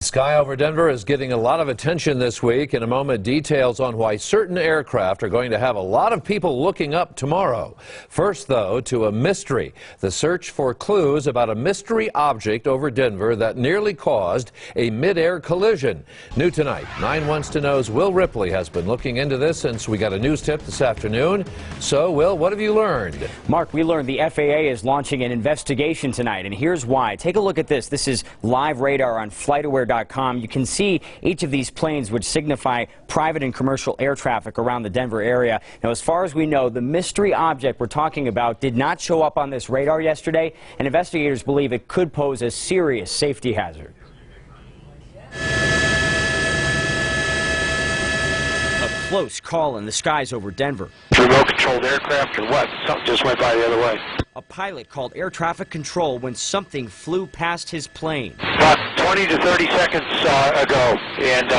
Sky over Denver is getting a lot of attention this week. In a moment, details on why certain aircraft are going to have a lot of people looking up tomorrow. First, though, to a mystery. The search for clues about a mystery object over Denver that nearly caused a mid-air collision. New tonight, 9 Wants to Know's Will Ripley has been looking into this since we got a news tip this afternoon. So, Will, what have you learned? Mark, we learned the FAA is launching an investigation tonight, and here's why. Take a look at this. This is live radar on FlightAware.com. You can see each of these planes, which signify private and commercial air traffic around the Denver area. Now, as far as we know, the mystery object we're talking about did not show up on this radar yesterday, and investigators believe it could pose a serious safety hazard. A close call in the skies over Denver. Remote-controlled aircraft or what? Something just went by the other way. A pilot called air traffic control when something flew past his plane. About 20 to 30 seconds ago, and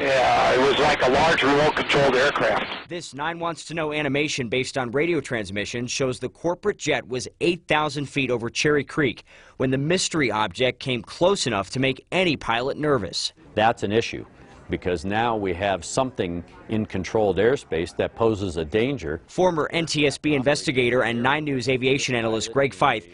it was like a large remote-controlled aircraft. This 9 Wants to Know animation based on radio transmission shows the corporate jet was 8,000 feet over Cherry Creek when the mystery object came close enough to make any pilot nervous. That's an issue, because now we have something in controlled airspace that poses a danger. Former NTSB investigator and 9 News aviation analyst Greg Feith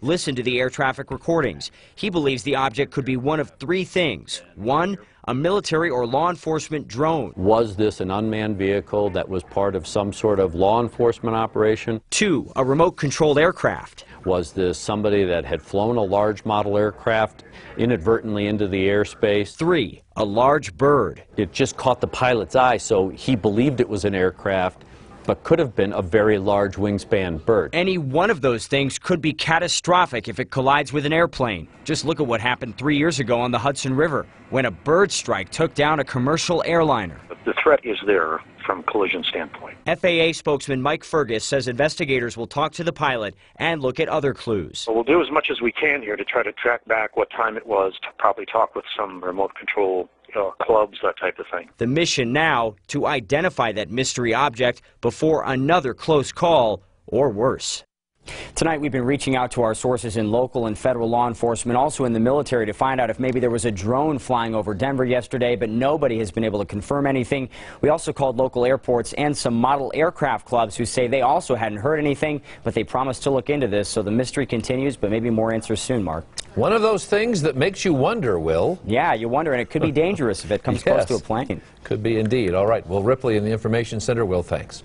listened to the air traffic recordings. He believes the object could be one of 3 things. 1, a military or law enforcement drone. Was this an unmanned vehicle that was part of some sort of law enforcement operation? 2, a remote-controlled aircraft. Was this somebody that had flown a large model aircraft inadvertently into the airspace? 3, a large bird. It just caught the pilot's eye, so he believed it was an aircraft, but could have been a very large wingspan bird. Any one of those things could be catastrophic if it collides with an airplane. Just look at what happened 3 years ago on the Hudson River when a bird strike took down a commercial airliner. The threat is there from a collision standpoint. FAA spokesman Mike Fergus says investigators will talk to the pilot and look at other clues. We'll do as much as we can here to try to track back what time it was, to probably talk with some remote control clubs, that type of thing. The mission now to identify that mystery object before another close call or worse. Tonight we've been reaching out to our sources in local and federal law enforcement, also in the military, to find out if maybe there was a drone flying over Denver yesterday, but nobody has been able to confirm anything. We also called local airports and some model aircraft clubs who say they also hadn't heard anything, but they promised to look into this. So the mystery continues, but maybe more answers soon, Mark. One of those things that makes you wonder, Will. Yeah, you wonder, and it could be dangerous if it comes close to a plane. Could be indeed. All right, Will Ripley in the Information Center. Will, thanks.